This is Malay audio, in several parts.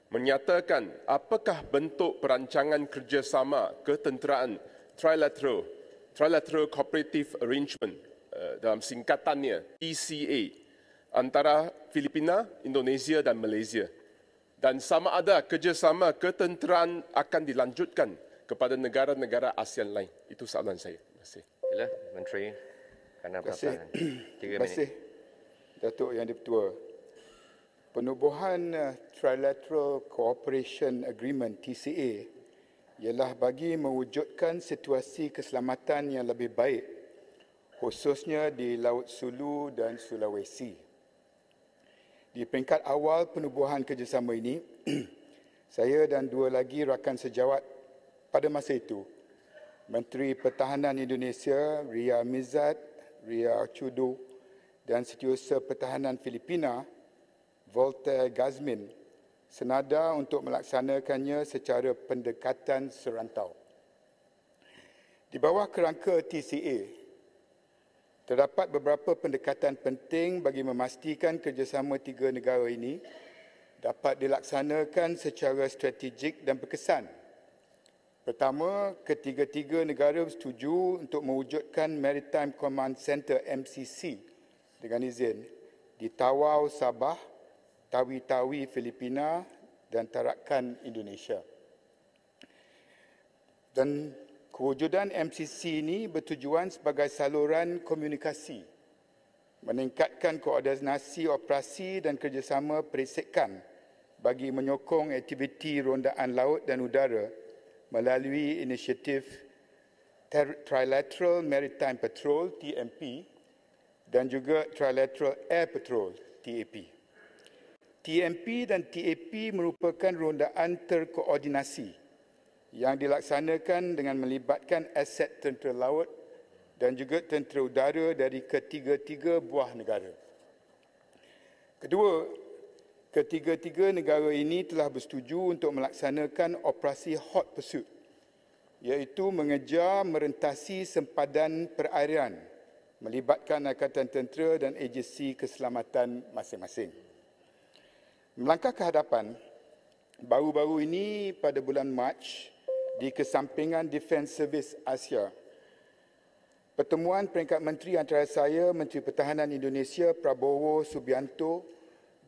menyatakan apakah bentuk perancangan kerjasama ketenteraan Trilateral Cooperative Arrangement dalam singkatannya TCA antara Filipina, Indonesia dan Malaysia, dan sama ada kerjasama ketenteraan akan dilanjutkan kepada negara-negara ASEAN lain. Itu soalan saya. Terima kasih. Sila, Menteri Kanan Pertahanan. 3 Terima minit. kasih, Datuk Yang di-Pertua. Penubuhan Trilateral Cooperation Agreement TCA ialah bagi mewujudkan situasi keselamatan yang lebih baik, khususnya di Laut Sulu dan Sulawesi. Di peringkat awal penubuhan kerjasama ini, saya dan dua lagi rakan sejawat pada masa itu, Menteri Pertahanan Indonesia Ria Mizat, Ria Chudo dan Setiausaha Pertahanan Filipina Voltaire Gazmin senada untuk melaksanakannya secara pendekatan serantau. Di bawah kerangka TCA, terdapat beberapa pendekatan penting bagi memastikan kerjasama tiga negara ini dapat dilaksanakan secara strategik dan berkesan. Pertama, ketiga-tiga negara bersetuju untuk mewujudkan Maritime Command Center MCC dengan izin di Tawau, Sabah, Tawi-Tawi, Filipina dan Tarakan, Indonesia. Dan kewujudan MCC ini bertujuan sebagai saluran komunikasi, meningkatkan koordinasi operasi dan kerjasama periksikan bagi menyokong aktiviti rondaan laut dan udara melalui inisiatif Trilateral Maritime Patrol TMP dan juga Trilateral Air Patrol TAP. TMP dan TAP merupakan rondaan terkoordinasi yang dilaksanakan dengan melibatkan aset tentera laut dan juga tentera udara dari ketiga-tiga buah negara. Kedua, ketiga-tiga negara ini telah bersetuju untuk melaksanakan operasi Hot Pursuit, iaitu mengejar merentasi sempadan perairan melibatkan Angkatan Tentera dan agensi keselamatan masing-masing. Melangkah ke hadapan, baru-baru ini pada bulan Mac di kesampingan Defence Service Asia, pertemuan peringkat menteri antara saya, Menteri Pertahanan Indonesia Prabowo Subianto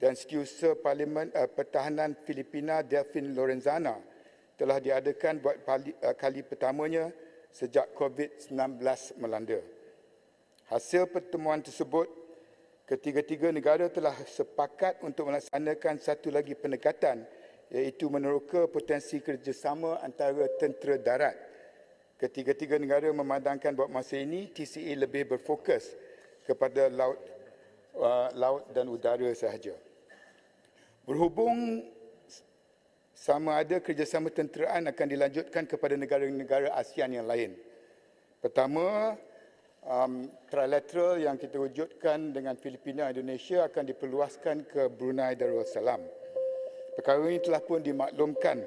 dan Setiausaha Parlimen Pertahanan Filipina Delfin Lorenzana telah diadakan buat kali pertamanya sejak COVID-19 melanda. Hasil pertemuan tersebut, ketiga-tiga negara telah sepakat untuk melaksanakan satu lagi pendekatan, iaitu meneroka potensi kerjasama antara tentera darat. Ketiga-tiga negara memandangkan bahawa masa ini TCA lebih berfokus kepada laut dan udara sahaja. Berhubung sama ada kerjasama tenteraan akan dilanjutkan kepada negara-negara ASEAN yang lain. Pertama, trilateral yang kita wujudkan dengan Filipina dan Indonesia akan diperluaskan ke Brunei Darussalam. Perkara ini telah pun dimaklumkan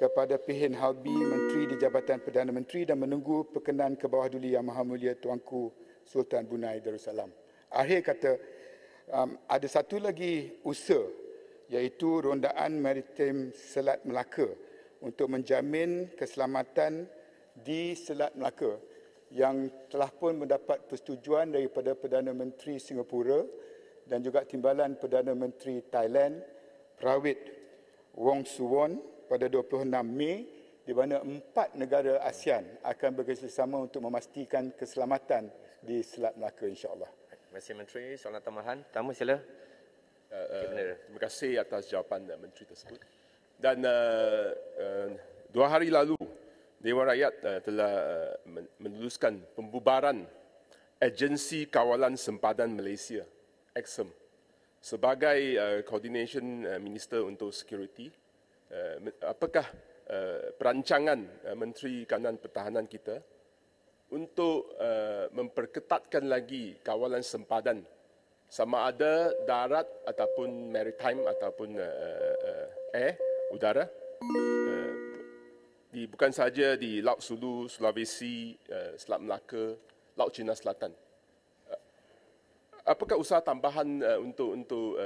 kepada PN Halbi, Menteri di Jabatan Perdana Menteri, dan menunggu perkenan ke bawah duli Yang Maha Mulia Tuanku Sultan Brunei Darussalam. Akhir kata, ada satu lagi usaha, iaitu rondaan maritim Selat Melaka untuk menjamin keselamatan di Selat Melaka yang telah pun mendapat persetujuan daripada Perdana Menteri Singapura dan juga Timbalan Perdana Menteri Thailand, Prawit Wongsuwon pada 26 Mei, di mana 4 negara ASEAN akan bekerjasama untuk memastikan keselamatan di Selat Melaka, insya-Allah. Terima kasih Menteri. Soalan tambahan. Tamu sila. Terima kasih atas jawapan Menteri tersebut. Dan 2 hari lalu, Dewan Rakyat telah meluluskan pembubaran Agensi Kawalan Sempadan Malaysia, AXEM, sebagai Coordination Minister untuk Security. Apakah perancangan Menteri Kanan Pertahanan kita untuk memperketatkan lagi kawalan sempadan, sama ada darat ataupun maritime ataupun air, udara, bukan sahaja di Laut Sulu, Sulawesi, Selat Melaka, Laut Cina Selatan. Apakah usaha tambahan untuk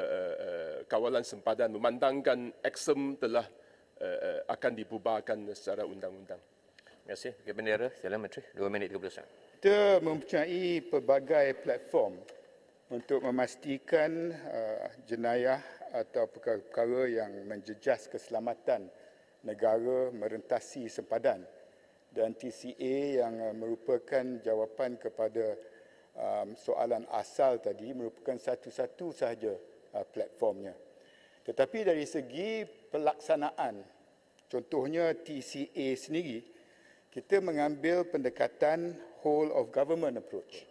kawalan sempadan memandangkan Exim telah akan dibubarkan secara undang-undang. Terima kasih. Bukit Bendera, silakan Menteri. 2 minit 30 saat. Kita mempunyai pelbagai platform untuk memastikan jenayah atau perkara-perkara yang menjejas keselamatan negara merentasi sempadan, dan TCA yang merupakan jawapan kepada soalan asal tadi merupakan satu-satu sahaja platformnya. Tetapi dari segi pelaksanaan, contohnya TCA sendiri, kita mengambil pendekatan whole of government approach,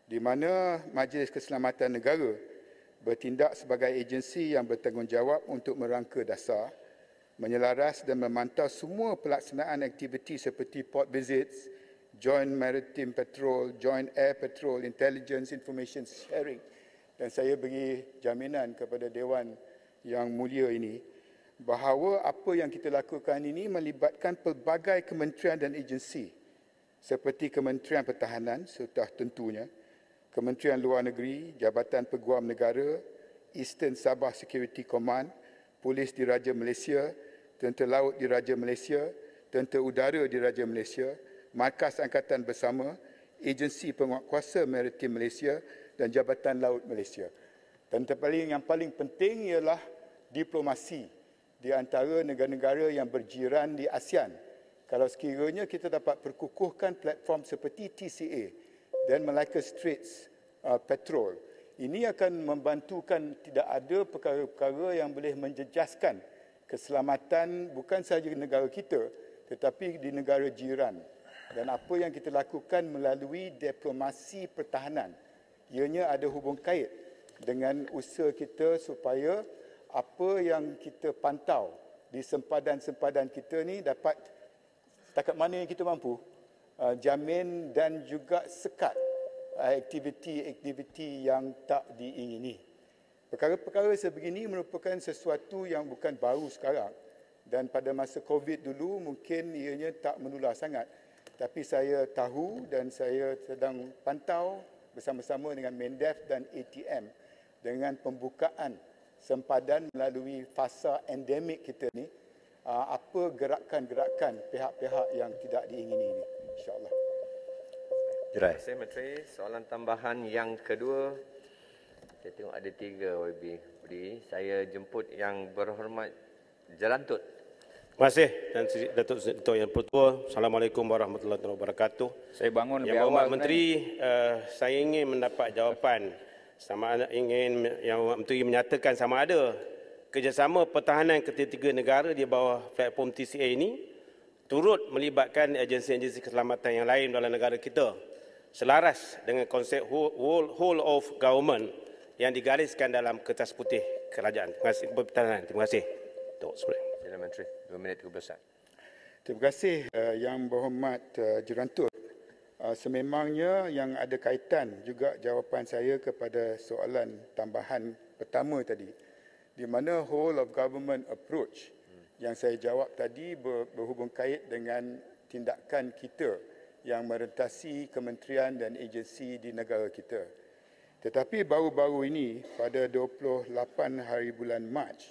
di mana Majlis Keselamatan Negara bertindak sebagai agensi yang bertanggungjawab untuk merangka dasar, menyelaras dan memantau semua pelaksanaan aktiviti seperti port visits, joint maritime patrol, joint air patrol, intelligence information sharing. Dan saya beri jaminan kepada Dewan yang mulia ini bahawa apa yang kita lakukan ini melibatkan pelbagai kementerian dan agensi seperti Kementerian Pertahanan, sudah tentunya, Kementerian Luar Negeri, Jabatan Peguam Negara, Eastern Sabah Security Command, Polis Diraja Malaysia, Tentera Laut Diraja Malaysia, Tentera Udara Diraja Malaysia, Markas Angkatan Bersama, Agensi Penguatkuasa Maritim Malaysia dan Jabatan Laut Malaysia. Dan yang paling penting ialah diplomasi di antara negara-negara yang berjiran di ASEAN. Kalau sekiranya kita dapat perkukuhkan platform seperti TCA dan Malacca Straits Patrol, ini akan membantukan tidak ada perkara-perkara yang boleh menjejaskan keselamatan bukan sahaja negara kita tetapi di negara jiran. Dan apa yang kita lakukan melalui diplomasi pertahanan, ianya ada hubung kait dengan usaha kita supaya apa yang kita pantau di sempadan-sempadan kita ni dapat setakat mana yang kita mampu jamin dan juga sekat aktiviti-aktiviti yang tak diingini. Perkara-perkara sebegini merupakan sesuatu yang bukan baru sekarang, dan pada masa COVID dulu mungkin ianya tak menular sangat, tapi saya tahu dan saya sedang pantau bersama-sama dengan Mendef dan ATM dengan pembukaan sempadan melalui fasa endemik kita ni, apa gerakan-gerakan pihak-pihak yang tidak diingini ini, insya-Allah. Terima kasih Menteri. Soalan tambahan yang kedua, saya tengok ada 3 YB berdiri. Saya jemput yang berhormat Jalan Tut. Terima kasih dan Datuk Yang Pertua. Assalamualaikum warahmatullahi wabarakatuh. Saya bangun Yang Berhormat Menteri, saya ingin mendapat jawapan sama ada ingin Yang Berhormat Menteri menyatakan sama ada kerjasama pertahanan ketiga negara di bawah platform TCA ini turut melibatkan agensi-agensi keselamatan yang lain dalam negara kita selaras dengan konsep whole of government yang digariskan dalam kertas putih kerajaan. Terima kasih kepada pertahanan. Terima kasih. Sila Menteri, 2 minit 30 saat. Terima kasih Yang Berhormat Jerantut. Sememangnya yang ada kaitan juga jawapan saya kepada soalan tambahan pertama tadi, di mana whole of government approach yang saya jawab tadi berhubung kait dengan tindakan kita yang merentasi kementerian dan agensi di negara kita. Tetapi baru-baru ini pada 28 hari bulan Mac,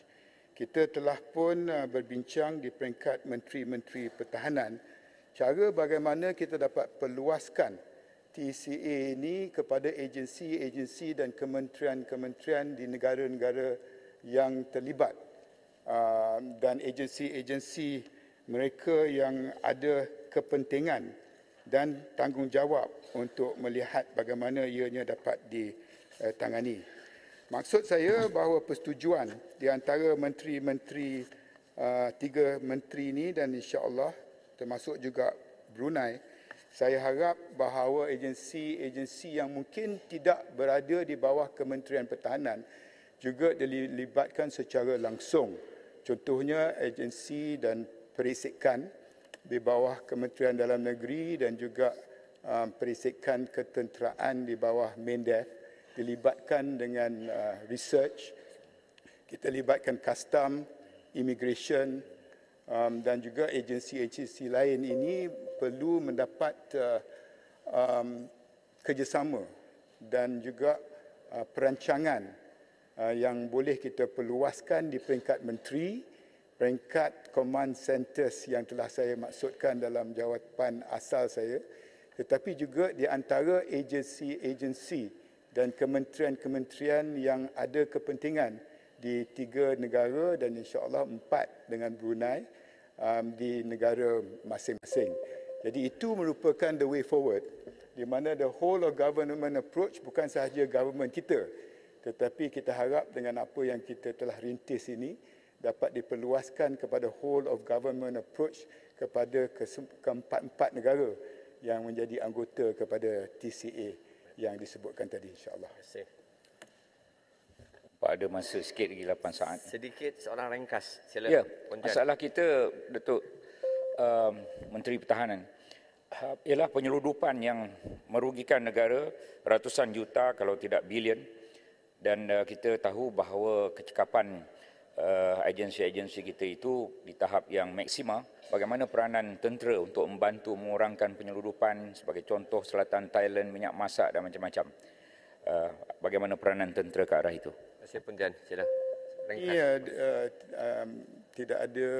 kita telah pun berbincang di peringkat menteri-menteri pertahanan cara bagaimana kita dapat perluaskan TCA ini kepada agensi-agensi dan kementerian-kementerian di negara-negara yang terlibat dan agensi-agensi mereka yang ada kepentingan dan tanggungjawab untuk melihat bagaimana ianya dapat ditangani. Maksud saya bahawa persetujuan di antara menteri-menteri, 3 menteri ini dan insya-Allah termasuk juga Brunei, saya harap bahawa agensi-agensi yang mungkin tidak berada di bawah Kementerian Pertahanan juga dilibatkan secara langsung. Contohnya agensi dan perisikan di bawah Kementerian Dalam Negeri dan juga perisikan ketenteraan di bawah Mendef dilibatkan dengan research. Kita libatkan custom, immigration dan juga agensi-agensi lain ini perlu mendapat kerjasama dan juga perancangan yang boleh kita perluaskan di peringkat menteri, peringkat command centers yang telah saya maksudkan dalam jawapan asal saya, tetapi juga di antara agensi-agensi dan kementerian-kementerian yang ada kepentingan di 3 negara dan insya-Allah 4 dengan Brunei di negara masing-masing. Jadi itu merupakan the way forward, di mana the whole of government approach bukan sahaja government kita, tetapi kita harap dengan apa yang kita telah rintis ini dapat diperluaskan kepada whole of government approach kepada keempat-empat negara yang menjadi anggota kepada TCA yang disebutkan tadi, insya-Allah. Terima kasih. Pak, ada masa sikit lagi 8 saat. Sedikit soalan ringkas. Sila. Ya, Pontian. masalah kita, Datuk Menteri Pertahanan, ialah penyeludupan yang merugikan negara ratusan juta kalau tidak bilion, dan kita tahu bahawa kecekapan agensi-agensi kita itu di tahap yang maksima. Bagaimana peranan tentera untuk membantu mengurangkan penyeludupan, sebagai contoh Selatan Thailand, minyak masak dan macam-macam. Bagaimana peranan tentera ke arah itu? Terima kasih, Pontian. Sila. Ringkas. Ya, tidak ada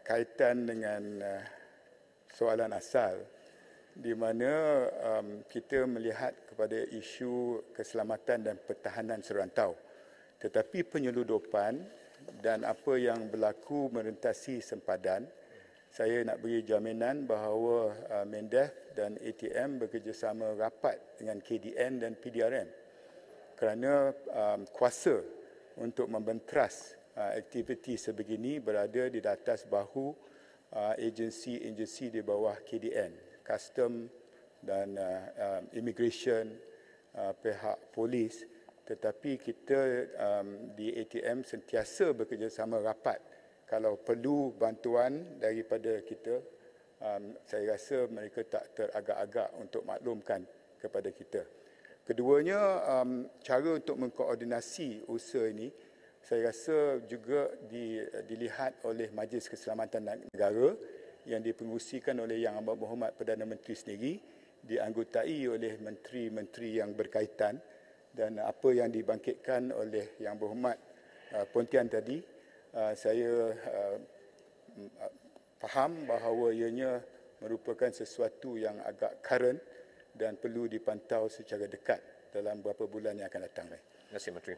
kaitan dengan soalan asal, di mana kita melihat kepada isu keselamatan dan pertahanan serantau. Tetapi penyeludupan dan apa yang berlaku merentasi sempadan, saya nak beri jaminan bahawa Mendef dan ATM bekerjasama rapat dengan KDN dan PDRM kerana kuasa untuk membentras aktiviti sebegini berada di atas bahu agensi-agensi di bawah KDN, custom dan immigration, pihak polis. Tetapi kita di ATM sentiasa bekerjasama rapat. Kalau perlu bantuan daripada kita, saya rasa mereka tak teragak-agak untuk maklumkan kepada kita. Keduanya, cara untuk mengkoordinasi usaha ini, saya rasa juga dilihat oleh Majlis Keselamatan Negara yang dipengerusikan oleh Yang Amat Berhormat Perdana Menteri sendiri, dianggotai oleh menteri-menteri yang berkaitan, dan apa yang dibangkitkan oleh Yang Berhormat Pontian tadi, saya faham bahawa ianya merupakan sesuatu yang agak current dan perlu dipantau secara dekat dalam beberapa bulan yang akan datang. Terima kasih, Menteri.